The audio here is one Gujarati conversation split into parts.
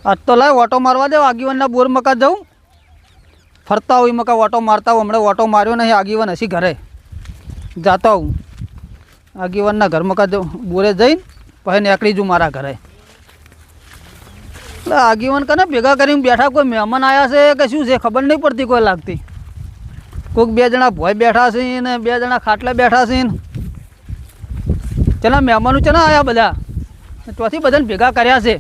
આજ તો લાય ઓટો મારવા દે આગીવનના બોર મકા જાઉં ફરતા હોય મકા ઓટો મારતા હોય હમણાં ઓટો માર્યો નહીં આગીવન હસી ઘરે જાતા હું આગીવનના ઘર મકા જાઉં બોરે જઈને પછી નીકળી જઉં મારા ઘરે એટલે આગીવન કને ભેગા કરીને બેઠા કોઈ મહેમાન આવ્યા છે કે શું છે ખબર નહીં પડતી કોઈ લાગતી કોઈક બે જણા ભોય બેઠા છે ને બે જણા ખાટલે બેઠા છે ચલા મહેમાનો ચલા આવ્યા બધા ચોથી બધાને ભેગા કર્યા છે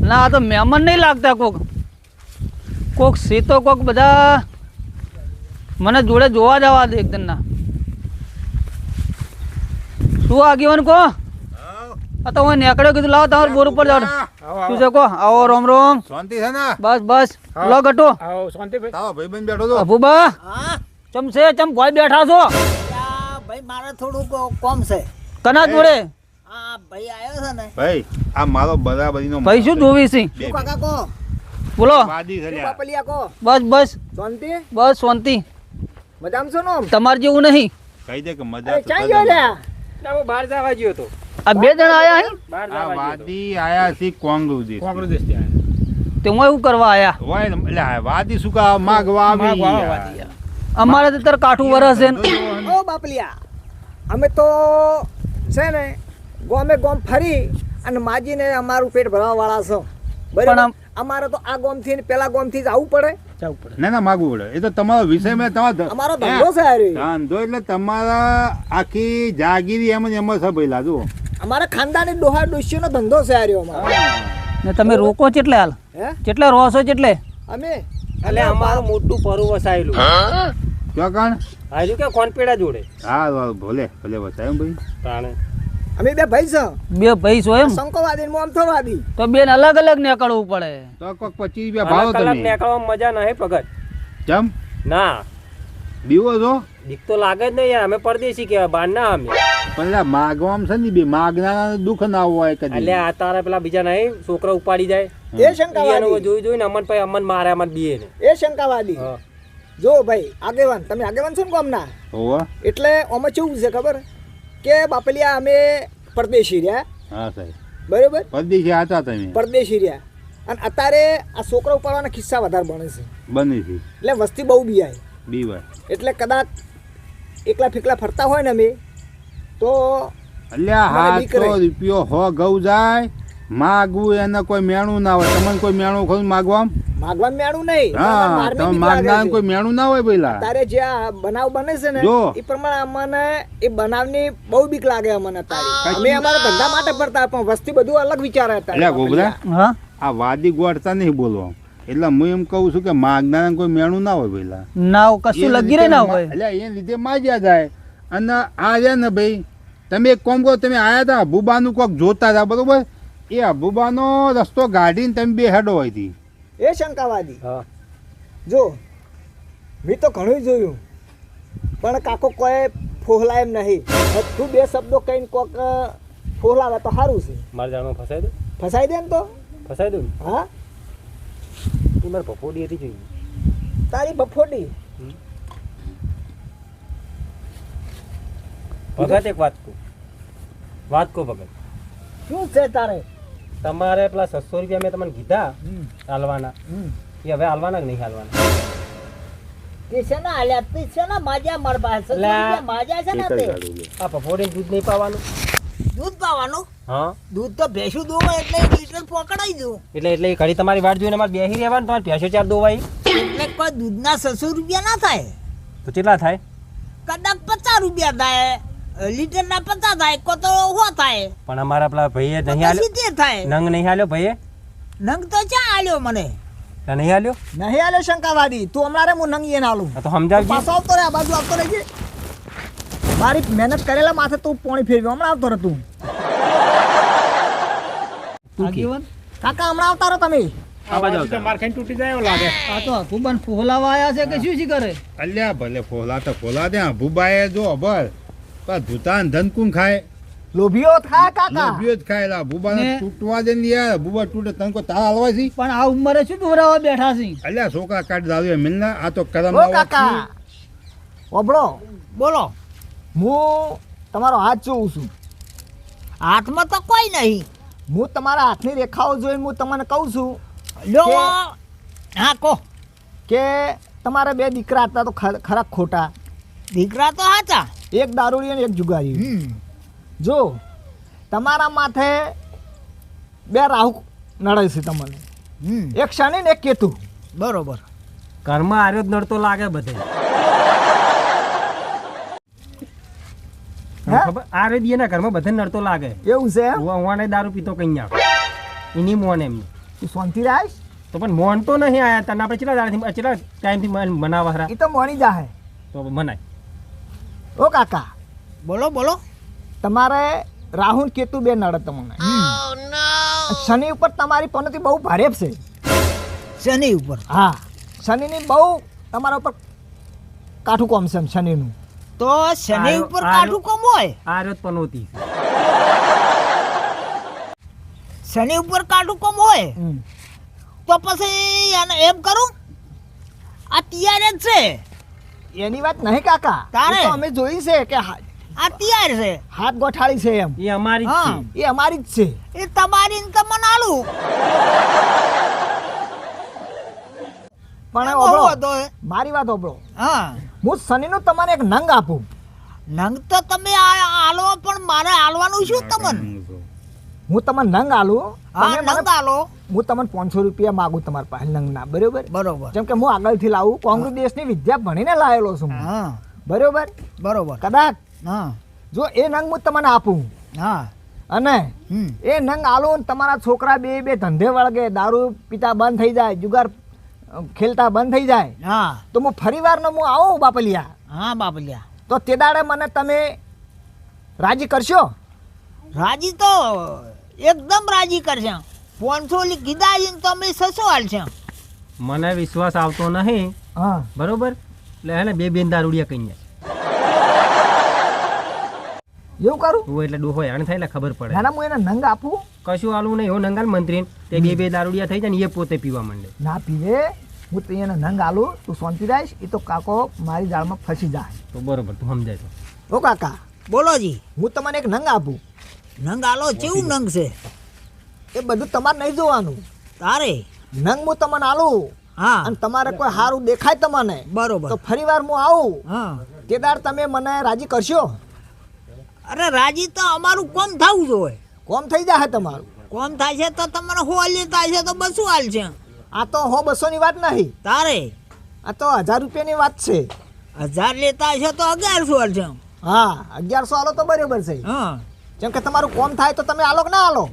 ના આ તો મહેમાન નહીં લાગતા કોક સીતો કોક બધા મને જોડે જોવા જવા દે એકદમ ના શું આગેવાન કહો આ તો હું નીકળ્યો કીધું લાવો તમારે બોર ઉપર જાવ શું છે કહો આવો રોમ રોમ શાંતિ છે ને બસ બસ લો ગટો આવો શાંતિ ભાઈ આવો ભાઈ બેન બેઠો છો અભુબા ચમ છે ચમ ભોય બેઠા છો ભાઈ મારે થોડું કોમ છે કના જોડે આ ભાઈ આવ્યો છે ને ભાઈ આ મારો બરાબરીનો ભાઈ શું જોવી છે શું કાકા કો બોલો વાદી છે લ્યા. બાપલિયા કો બસ બસ શાંતિ બસ શાંતિ મજામાં છો ને તમારે જેવું નહીં કહી દે કે મજા તો ચાઈ કરે. ગયો લ્યા હું બહાર જવા ગયો તો આ બે જણા આયા હે બહાર આ જવા ગયો વાદી આયા છે કોંગ્રેસ કોંગ્રેસ ત્યાં તે હું એવું કરવા આયા હોય ને, એટલે આ વાદી શું કા માગવા આવી માગવા યાર. વાદી યાર. અમારે તો તાર કાઠું વરસ છે ને. ઓ બાપલિયા અમે તો છે ને ગોમે ગોમ ફરી અને માજીને અમારું પેટ ભરવા વાળા છો પણ બરાબર આમ- અમારે તો આ ગોમ થી પેલા ગોમ થી જ આવવું પડે જવું પડે ના ના માગવું પડે એ તો તમારો વિષય મેં તમારો અમારો ધંધો છે આ રહ્યો. ધંધો એટલે તમારા આખી જાગીરી એમ જ એમ જ છે ભઈલા જુઓ અમારા ખાનદાની ડોહા ડોશીનો ધંધો છે આ રહ્યો અમારો ને તમે રોકો ચેટલે હાલ હે ચેટલે રહો છો ચેટલે અમે એટલે અમારું મોટું પરુ વસાયેલું ક્યાં કાણ હાજુ કે કોનપેડા જોડે હા ભલે ભલે બતાવ્યો ભાઈ તાણે અમે બે ભાઈ છે બે ભાઈ છો એમ શંકોવાદી ને મોમથોવાદી તો બેન અલગ અલગ નીકળવું પડે તો કોક 25 રૂપિયા ભાવ કલાક તમે નીકળવામાં મજા નહીં ભગત જમ ના બીવો છો દીક તો લાગે જ નહીં યાર અમે પરદેશી કેવા બહાર ના અમે પણ એટલે માગવામાં છે ને બી માગના દુઃખ ના હોય કદી એટલે આ તારા પેલા બીજા નહીં છોકરા ઉપાડી જાય એ શંકાવાદી જોઈ જોઈને અમન પછી અમન મારે અમન બીએ ને એ શંકાવાદી હા. જો ભાઈ આગેવાન તમે આગેવાન છો ને ગામના હોવા એટલે આમાં કેવું છે ખબર કે બાપલિયા અમે પરદેશી રહ્યા હા સાહેબ બરોબર પરદેશી હતા તમે પરદેશી રહ્યા અને અત્યારે આ છોકરા ઉપાડવાના કિસ્સા વધારે બને છે બની છે એટલે વસ્તી બહુ બીવાય બીવાય એટલે કદાચ એકલા ફીકલા ફરતા હોય ને અમે તો અલ્યા મને બીક રહે. 700 રૂપિયો હો ઘઉં જાય માગવું એને કોઈ મેણું ના હોય તમને કોઈ મેણું ખરું માગવા માગવા મેળું નહીં હા મારને તમે બીક માગનાર લાગે છે. કોઈ મેણું ના હોય પેલા તારે જે આ બનાવ બને છે ને જો. એ પ્રમાણે અમને એ બનાવની બહુ બીક લાગે અમને અત્યારે અમે અમારા ધંધા માટે ફરતા પણ વસ્તી બધું અલગ વિચારે હતા અલ્યા ગોબરા હા આ વાદી ગોળતા નહીં બોલો એટલે હું એમ કહું છું કે માગનાર કોઈ મેણું ના હોય પેલા ના કશું લગી રે ના હોય એટલે એ લીધે માજ્યા જાય અને આ છે ને ભાઈ તમે એક કોમ કરો તમે આયા હતા અબુબાનું કોક જોતા હતા બરોબર એ અબુબાનો રસ્તો ગાડીને તમે બે હેડો હોય હતી એ શંકાવાદી હા જો મેં તો ઘણું જોયું પણ કાકો કોઈ ફોહલા એમ નહીં તું બે શબ્દો કહીને કોક ફોહલાવે તો સારું છે મારા જાણમાં ફસાઈ દઉં ફસાઈ દે ને તો ફસાઈ દઉં હા એ મારે ભફોડી હતી જોઈએ તારી બફોડી ભગત એક વાત કહું ભગત શું છે તારે તમારે પેલા 600 રૂપિયા મેં તમને કીધા હાલવાના એ હવે હાલવાના કે નહીં હાલવાના તે છે ને આલ્યા તે છે ને માજા માર પાસે લા. માજા છે ને તે આ ભફોડીને દૂધ નહીં પાવાનું દૂધ પાવાનું હા દૂધ તો ભેંસું દોવો એટલે 1 લીટર પકડાઈ દઉં એટલે એ ઘડી તમારી વાટ જોઈને અમારે બેસી રહેવાનું તમારે ભેંસો ચાર દોવાઈ એટલે કોઈ દૂધના 600 રૂપિયા ના થાય તો કેટલા થાય કદાચ 50 રૂપિયા થાય લીટરના 50 થાય કો તો હો થાય પણ અમારા પેલા ભાઈએ તો નહીં હાલ્યો પછી તે થાય નંગ નહીં હાલ્યો ભાઈએ નંગ તો ચા આલ્યો મને તો નહીં હાલ્યો નહીં આલ્યો શંકાવાદી તું હમણાં રે હું નંગ એને આલું આ તો સમજાવજે પાછો આવતો રે આ બાજુ આવતો રહેજે મારી મહેનત કરેલા માથે તું પોણી ફેરવ્યો હમણાં આવતો રહે તું આગેવાન કાકા હમણાં આવતા રહો તમે આ બાજુ આવતા. માર ખાઈને તૂટી જાય એવું લાગે આ તો ભૂબન ફોલાવા આયા છે કે શું કરે અલ્યા ભલે ફોલા તો ફોલા દે ભૂબાએ જો અભર પણ ધૂતાન ધનકુમ ખાય લોભીઓ થાય કાકા લોભીઓ જ ખાય લા ભૂબાને ને- તૂટવા દે ને યાર ભૂબા તૂટે તને કોઈ તારા હલવાય છે પણ આ ઉંમરે શું દોરાવા બેઠા છે અલ્યા છોકરા કાઢ દાવ્યો મિલના આ તો કરમ ઓ કાકા ઓબળો બોલો હું તમારો હાથ જોઉં છું હાથમાં તો કોઈ નહીં હું તમારા હાથની રેખાઓ જોઈને હું તમને કહું છું લ્યો કે- હા કહો કે તમારા બે દીકરા હતા તો ખરા ખોટા, દીકરા તો હાચા. એક દારૂડી અને એક જુગારી. હમ જો તમારા માથે બે રાહુ નડે છે તમને, હમ એક શનિ ને એક કેતુ. બરોબર. ઘરમાં આર્યો જ નડતો લાગે બધે હે? ખબર આર્યો દીએ ના ઘરમાં બધે નડતો લાગે. એવું છે એમ? હું દારૂ પીતો કઈ આવે એની મોન એમની તું શાંતિ રાખ, તો પણ મોન તો નહીં આયા તને આપણે કેટલા ટાઈમથી બનાવવા ખરા એ તો મોની જાહે. તો મનાય. ઓ કાકા, બોલો બોલો. તમારે રાહુ ને કેતુ બે નડે તમને. શનિ ઉપર તમારી પનોતી બહુ ભારે છે. શનિ ઉપર. હા, શનિની બહુ તમારા ઉપર કાઠું કોમ છે એમ શનિનું. તો શનિ આર્યો- ઉપર આર્યો- કાઠું કમ હોય. આર્યો જ પનોતી છે. શનિ ઉપર કાઠું કમ હોય હમ. તો પછી એને એમ કરું આ તૈયાર જ છે. એની વાત નહીં કાકા, તારે? એ તો અમે જોઈ છે કે આ તૈયાર છે. હાથ ગોઠાળી છે એમ, એ અમારી જ હા. છે. એ અમારી જ છે. એ તમારી ને તમને આલું. પણ એમાં ઓબળો, શું હતો એ? મારી વાત ઓબળો, હા હું શનિનું તમને એક નંગ આપું. નંગ તો તમે આલો પણ મારે આલવાનું શું તમને? હું તમને નંગ આલું, હા તમે મને નંગ આલો. હું તમને 500 રૂપિયા માગું તમારા પાસે નંગના, બરોબર? બરોબર. જેમ કે હું આગળથી લાવું, કોંગ્રેસ દેશની વિદ્યા ભણીને લાવેલો છું હું. હા બરોબર? બરોબર. કદાચ હા જો એ નંગ હું તમને આપું હા અને હમ એ નંગ આલું ને તમારા છોકરા બે ધંધે વળગે, દારૂ પીતા બંધ થઈ જાય, જુગાર ખેલતા બંધ થઈ જાય, હા તો હું ફરીવારનો હું આવું બાપલિયા, હા બાપલિયા. તો તે દાડે મને તમે રાજી કરશો? રાજી તો એકદમ રાજી કરશે. 500 કીધા છે ને તો અમે 600 હાલશે. મને વિશ્વાસ આવતો નહીં, હા, બરોબર? એટલે હે ને બે બેન દારૂડિયા કઈ જાય એવું કરું? હું એટલે ડોહો હેરાન થાય એટલે ખબર પડે. નાના હું એને નંગ આપું, કશું આલું નહીં, એવો નંગાલ મંત્રી તે બે દારૂડિયા થઈ જાય ને એ પોતે પીવા માંડે. ના પીવે, હું તો એને નંગ આલું, તું શાંતિ રાખ, એ તો કાકો મારી જાળમાં ફસી જાય. તો બરોબર, તું સમજાય તો. ઓ કાકા, બોલો જી. હું તમને એક નંગ આપું, નંગ આલો કેવું નંગ છે એ બધું તમારે નહીં જોવાનું. તારે? નંગ હું તમને આલું હા અને તમારે કોઈ સારું દેખાય તમને બરોબર. તો ફરી વાર હું આવું, હા તે દાડ તમે મને રાજી કરશો? અરે રાજી તો અમારું કોમ થવું જોઈએ. કોમ થઈ જાય તમારું. કોમ થાય છે તો તમને હોલી થાય છે તો બસું હાલ છે. આ તો 100-200 ની વાત નહીં, તારે આ તો 1000 રૂપિયાની વાત છે. 1000 લેતા હશે તો 1100 હાલ છે. હા, 1100 આલો તો બરાબર છે. હા જેમ કે તમારું કોમ થાય તો તમે આલો કે ના આલો?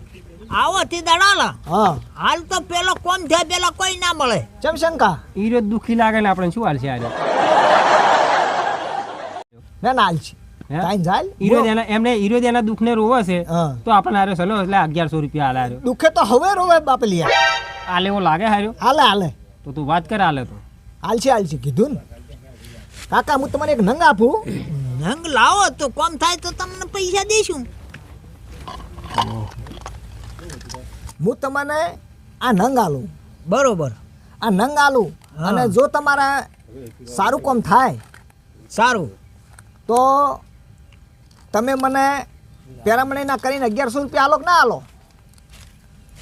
આવો તે દડાલા. હા, હાલ તો પેલો કોમ થયા પેલા કોઈ ના મળે. ચમ શંકા? ઈ રોજ દુઃખી લાગે ને આપણે શું હાલ છે આજે? ના ના હાલ છે, હે? કાંઈ જાય ઈ રોજ એના દુઃખને રોવે છે હા. તો આપણે હારે ચલો એટલે 1100 રૂપિયા હાલે હાર્યો. દુઃખે તો હવે રોવે બાપલિયા. હાલે એવો લાગે હાર્યો? હાલે હાલે તો તું વાત કર હાલે તો. હાલ છે કીધું ને કાકા. હું તમને એક નંગ આપું, નંગ લાવો તો કોમ થાય તો તમને પૈસા દઈશું. હું તમને આ નંગ આલું, બરોબર. આ નંગ આલું હા. અને જો તમારે સારું કોમ થાય સારું. તો તમે મને પેરામણીના કરીને 1100 રૂપિયા આલો કે ના આલો?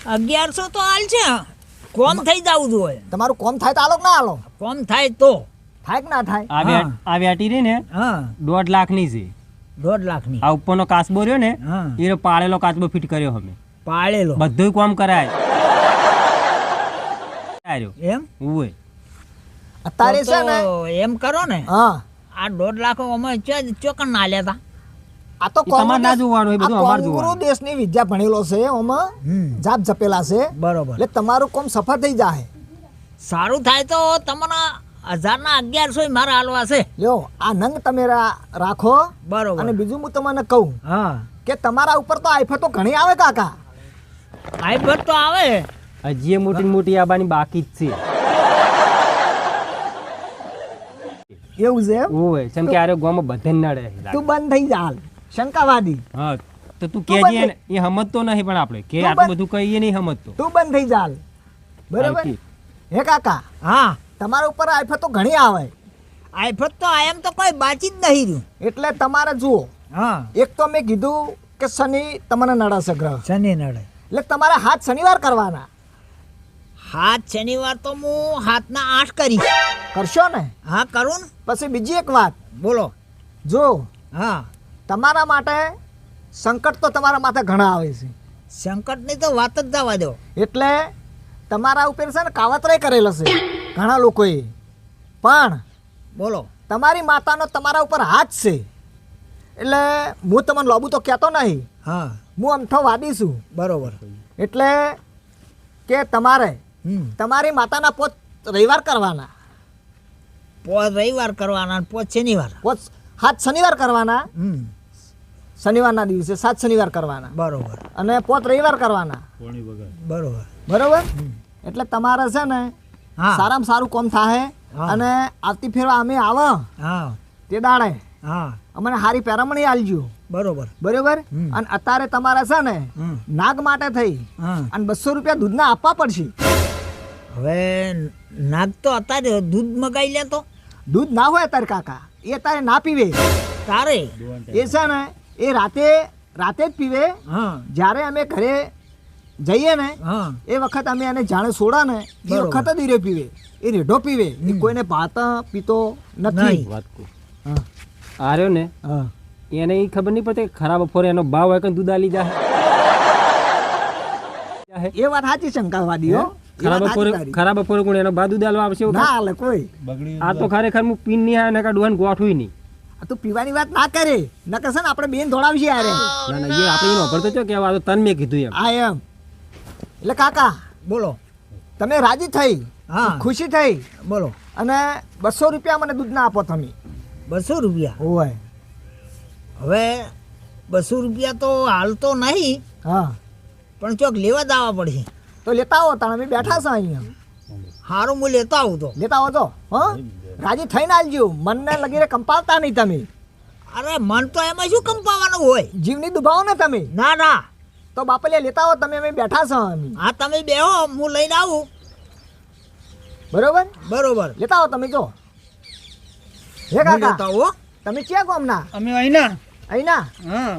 1100 તો હાલ છે. કોમ થઈ જવું જોઈએ. તમારું કોમ થાય તો આલો કે ના આલો? કોમ થાય તો. થાય કે ના થાય? આ વેટી રહી ને હા 1.5 લાખની છે. 1.5 લાખની. આ ઉપરનો કાચબો રહ્યો ને હા એ પાળેલો કાચબો ફિટ કર્યો અમે. પાળેલો. બધું કામ કરાય. હાર્યો. એમ ઉવે. અત્યારે છે ને, તો એમ કરો ને, હા, આ 1.5 લાખ અમે ચોકન ના લેતા. આ તો એ તમારે ના જોવાનું, એ બધું અમારે જોવાનું. કોંગ્રેસ દેશની વિદ્યા ભણેલો છે, ઓમાં જાપ જપેલા છે, બરોબર. એટલે તમારું કોમ સફળ થઈ જાય. સારું થાય તો તમને 1000 ના 1100 મારા હાલવા છે. લ્યો આ નંગ તમે રાખો. બરોબર. અને બીજું હું તમને કહું હા કે તમારા ઉપર તો આફતો ઘણી આવે કાકા. આઈફટ તો આવે. હજી એ મોટી મોટી આબાની બાકી જ છે. એવું છે એમ? ઓવે કેમ કે આરે ગામમાં બધે નડે. તું બંધ થઈ જા હાલ, શંકાવાદી. હા તો તું તું કેજે બંધ ને, એ સમજતો નહીં પણ આપણે કે તું આટલું બંધ. બધું કહીએ નહીં સમજતો. તું બંધ થઈ જા હાલ. બરાબર? હાલકી. હે કાકા, હા તમારા ઉપર આફતો ઘણી આવે આઈફટ તો આયમ તો કોઈ બાચી જ નહીં રહ્યું. એટલે તમારે જુઓ. હા એક તો મેં કીધું કે શનિ તમને નડે છે ગ્રહ, શનિ નડે. એટલે તમારે હાથ શનિવાર કરવાના. હાથ શનિવાર તો હું હાથના 8 કરીશ. કરશો ને? હા કરું ને. પછી બીજી એક વાત, બોલો. જો હા, તમારા માટે સંકટ તો તમારા માથે ઘણા આવે છે, સંકટની તો વાત જ જવા દો. એટલે તમારા ઉપર છે ને કાવતરાય કરેલો છે ઘણા લોકોએ, પણ બોલો. તમારી માતાનો તમારા ઉપર હાથ છે. એટલે હું તમને લોબુ તો કહેતો નહીં, હા, હું અમથો વાદી છું. બરોબર. એટલે કે તમારે તમારી માતાના પોત રવિવાર કરવાના, પોત રવિવાર કરવાના અને પોત શનિવાર. પોત હાથ શનિવાર કરવાના, શનિવારના દિવસે 7 શનિવાર કરવાના, બરોબર અને પોત રવિવાર કરવાના. બરોબર. બરોબર? એટલે તમારે છે ને હા. સારામાં સારું કામ થાય. હા. અને આવતી ફેર અમે આવો હા તે દાડે હા, અમને સારી પેરામણી આલજો. બરોબર. બરોબર? અને અત્યારે તમારે છે ને નાગ માટે થઈ હા, અને 200 રૂપિયા દૂધના આપવા પડશે. હવે નાગ તો અત્યારે દૂધ મગાઈ લે તો દૂધ ના હોય તારે કાકા, એ તારે ના પીવે. તારે. એ છે ને એ રાતે જ પીવે. હા જ્યારે અમે ઘરે જઈએ ને હા, એ વખત અમે એને જાણે સોડા ને એ બરોબર. વખત જ હીરો પીવે, એ રેઢો પીવે, એ કોઈને ભાતા પીતો નથી. નહીં. વાત કહું હા. આ રહ્યો ને હા. એને ઈ ખબર નહીં પડતી કે ખરાબ બપોરે એનો ભાવ હોય કે દૂધ આલી જાય. એ વાત સાચી શંકાવાદી હો. એ ખરાબ વાત બપોરે સાચી તારી. ખરાબ બપોરે કોણ એનો બા દૂધ આલવા આવશે એવું ના ખરું? હાલે કોઈ. આ તો ખરેખર હું પીન નહીં આવે ને કાં ડોહાને ગોઠવું નહીં. આ તું પીવાની વાત ના કરે, નકર છે ને આપણે બેન દોડાવશે યારે. ના ના એ આપણે એનો ભરતો છો કે આ તો તન મેં કીધું એમ. આ એમ. એટલે કાકા બોલો. તમે રાજી થઈ, હા. ખુશી થઈ, બોલો. અને 200 રૂપિયા મને દૂધ ના આપો તમે. 200 રૂપિયા. હોય. હવે 200 રૂપિયા તો હાલ તો નહીં, હા, પણ ચોક લેવા જ આવવા પડશે. તો લેતા આવો તાણ, અમે બેઠા છે અહીંયા. સારું, હું લેતા આવું તો. લેતા આવો તો હા, રાજી થઈને આલજો, મનને લગીને કંપાવતા નહીં તમે. અરે મન તો એમાં શું કંપાવાનું હોય. જીવની દુભાવો ને તમે. ના ના, તો બાપલિયા લેતા આવો તમે, અમે બેઠા છો અમે. હા તમે બેહો, હું લઈને આવું. બરોબર? બરોબર. લેતા આવો તમે. જો હે હું કાકા, લેતા આવું હો. તમે ક્યાં ગામના? અમે અહીંના. અહીંના? હા,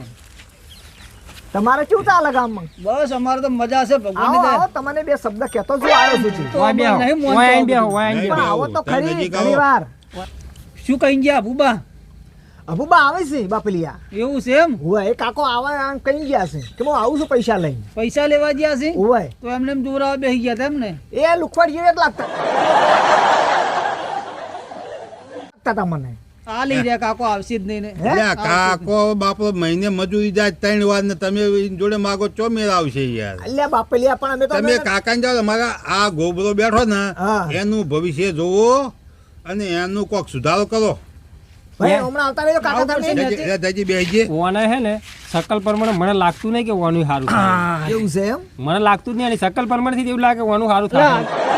તમારે કેવું ચાલે ગામમાં? બસ અમારે તો મજા છે ભગવાનની આવો દયા. આવો, તમને બે શબ્દ કહેતો છું, આવ્યો છું છું. તો વાય અમે બેહો, નહીં મોનતા વાય આઈને બેહો, બધું. વાય આઈને પણ બેહો. આવો તો તમે ખરી નજીક આવો. ઘણી વાર. શું કહી ગયા ભૂબા? અબુબા આવે છે બાપલિયા. એવું છે એમ? હોય એ કાકો આવે આમ કઈ ગયા છે કે હું આવું છું પૈસા લઈને. પૈસા લેવા ગયા છે? હોય તો એમને એમ જોરાવા બેસી ગયા હતા એમ ને? એ લુખવાડ જેવા જ લાગતા હતા મને. આ લઈ રહ્યા કાકો આવશે જ નહીં ને. હે? એટલે કાકો બાપો મહિને મજૂરી જાય 3 વાર ને તમે એની જોડે માગો ચોમેર આવશે યાર. અલ્યા બાપલિયા, પણ અમે તો તમે કાકાને જાઓ, અમારા આ ગોબરો બેઠો ને હા. એનું ભવિષ્ય જોવો અને એનું કોક સુધારો કરો. ભાઈ હમણાં આવતા રહેજો કાકા તમે. દાદાજી બેસજે. ઓને હે ને શકલ પ્રમાણે મને લાગતું નહીં કે ઓનું સારું થાય. એવું છે એમ? મને લાગતું જ નહીં, અને શકલ પ્રમાણેથી જ એવું લાગે કે ઓનું સારું થાય.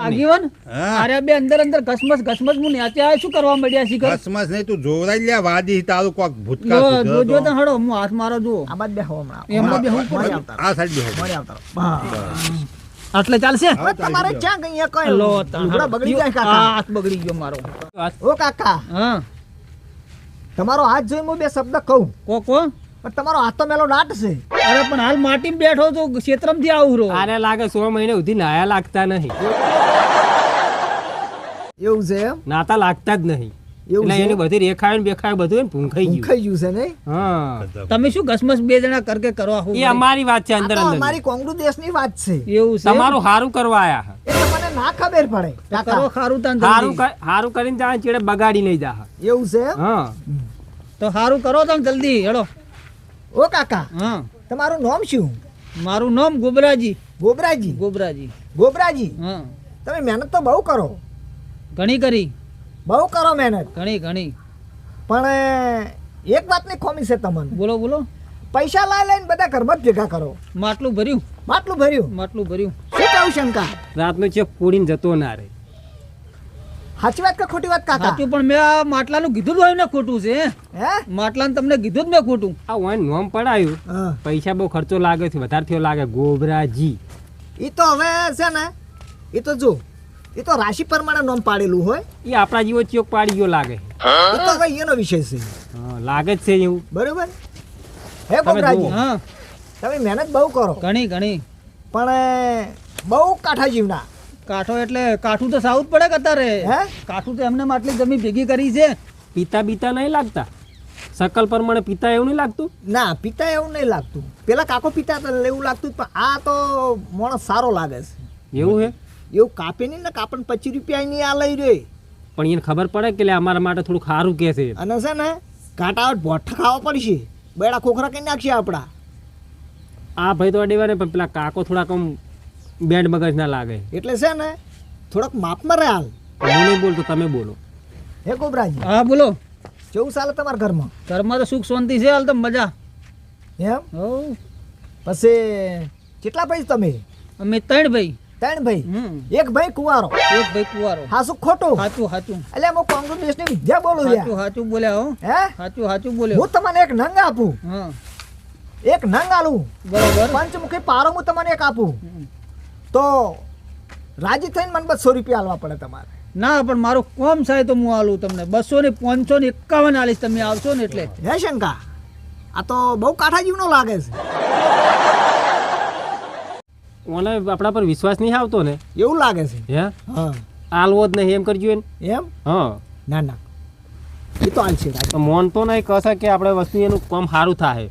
આગેવાન હા. અરે બે અંદર અંદર ઘસમસ હું ન્યાચે આ શું કરવા મળ્યા શીખર? બસમાં નહીં તું જોવરાઈ લે વાદી તારું કોક ભૂતકા જો સુધરો જો તો. તો હડો હું હાથ મારો જુઓ. આ બાદ બેહો હમણાં. એમાં બેહવું પડે. મળી આવતા રહો. આ સાઈડ બેહો. મળી આવતા રહો. આટલે ચાલશે? હવે તમારે ક્યાં ગઈ કઈ લો લુગડા બગડી જાય કાકા. હાથ બગડી ગયો મારો. ઓ કાકા, હા, તમારો હાથ જોઈ હું બે શબ્દ કહું, કોકો. પણ તમારો હાથ તો મેલો નાટ છે. અરે પણ હાલ માટીમાં બેઠો તો ક્ષેત્રમથી આવું રહો. આને લાગે 100 મહિને સુધી નાયા લાગતા નહીં, એવું છે એમ? નાતા લાગતા જ નહીં. એવું એટલે છે? એની બધી રેખાયું ને બેખાયું બધું એને ભૂંખાઈ ગયું. ભૂખાઈ ગયું છે નહીં? હા, તમે શું ઘસમસ બે જણા કરકે કરો આવું? એ અમારી વાત છે, આ અંદર તો અંદર અમારી કોંગ્રેસ દેશની વાત છે. એવું છે? તમારું હારું કરવા આયા. એ તમને ના ખબર પડે કરો કાકા. ખારું તાન હારું જલ્દી. હારું કરીને જાય ચેડે બગાડી નહીં જા. એવું છે એમ? હા, તો હારું કરો તમે જલ્દી હેડો. ઓ કાકા, હા, તમારું નામ શું? મારું નામ ગોબરાજી. ગોબરાજી. ગોબરાજી. ગોબરાજી, હા, તમે મહેનત તો બહુ કરો, ઘણી કરી. બહુ કરો મહેનત, ઘણી. પણ એક વાતની ખોમી છે તમને. બોલો બોલો. પૈસા લઈને બધા ઘરમાં જ ભેગા કરો. માટલું ભર્યું. માટલું ભર્યું. માટલું ભર્યું. શું કહું શંકા? રાતનો ચેક ફોડીને જતો ના રે. સાચી વાત કે ખોટી વાત કાકા? સાચું, પણ મેં આ માટલાનું કીધું જ હોય ને ખોટું છે? હે? માટલાનું તમને કીધું જ મેં ખોટું. આ ઓન નોમ પડાયું, હા. પૈસા બહુ ખર્ચો લાગે છે, વધારે થયો લાગે. ગોબરાજી ઈ તો હવે છે ને, એ તો જો, એ તો રાશિ પ્રમાણે નામ પાડેલું હોય. એ આપણા જેવો ચોક પાડી ગયો લાગે. એ તો હવે એનો વિષય છે. હા, લાગે જ છે એવું. બરોબર? હે તમે ગોબરાજી, જુઓ. હા, તમે મહેનત બહુ કરો ઘણી ઘણી પણ બહુ કાઠા જીવના કાઠો એટલે કાઠું તો સાઉથ પડે કે અત્યારે હે કાઠું તો એમને આટલી જમીન ભેગી કરી છે. પિતા બીતા નહીં લાગતા શકલ પ્રમાણે પિતા એવું નહીં લાગતું. ના પિતા એવું નહીં લાગતું. પેલા કાકો પિતા હતા એવું લાગતું પણ આ તો માણસ સારો લાગે છે. એવું હે એવું કાપે નહીં ને કાપણ 25 રૂપિયા નહીં આ લઈ રહ્યો પણ એને ખબર પડે કે લે અમારા માટે થોડું સારું કે છે. અને છે ને કાંટા ભોઠા ખાવા પડશે બેડા ખોખરા કઈ નાખશે આપણા. આ ભાઈ તો અડેવાને પણ પેલા કાકો થોડા કમ બેન્ડ મગજ ના લાગે. એટલે છે ને થોડોક માપમાં રહે હાલ. હું નહીં બોલતો તમે બોલો. હે કોબરાજી હા બોલો. કેવું ચાલે તમારા ઘરમાં? ઘરમાં તો સુખ શાંતિ છે હાલ તો મજા. એમ હો પછી કેટલા ભાઈ તમે? અમે 3 ભાઈ. 3 ભાઈ. હમ એક ભાઈ કુંવારો. એક ભાઈ કુંવારો. હા શું ખોટું? સાચું સાચું એટલે હું કોંગ્રેસની વિદ્યા બોલું સાચું યાર. સાચું બોલ્યા હો. હે સાચું સાચું બોલ્યો. હું તમને એક નંગ આપું. હા એક નંગ આલું બરોબર. પંચમુખી પારો હું તમને એક આપું હમ. તો રાજી થઈને મને 200 રૂપિયા આલવા પડે તમારે. ના પણ મારું કોમ થાય તો હું આલું તમને 200 ને 551 આલીશ તમે આવશો ને એટલે. હે શંકા આ તો બહુ કાઠા જીવનો લાગે છે. ઓને આપણા પર વિશ્વાસ નહીં આવતો ને એવું લાગે છે. હે હા આલવો જ નહીં એમ કરજો એને. એમ હા ના ના એ તો હાલ છે રાજી. તો મોનતો નહીં કશે કે આપણે વસ્તુ એનું કામ સારું થાય.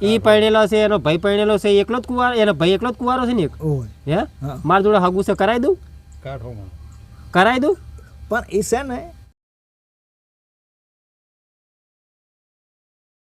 એ પરણેલો છે એનો ભાઈ પરણેલો છે એકલો જ કુવારો એનો ભાઈ એકલો જ કુવારો છે ને એક. ઓય હે હા. મારા જોડે હગું છે કરાવી દઉં કાઠોમાં કરાવી દઉં. પણ એ છે ને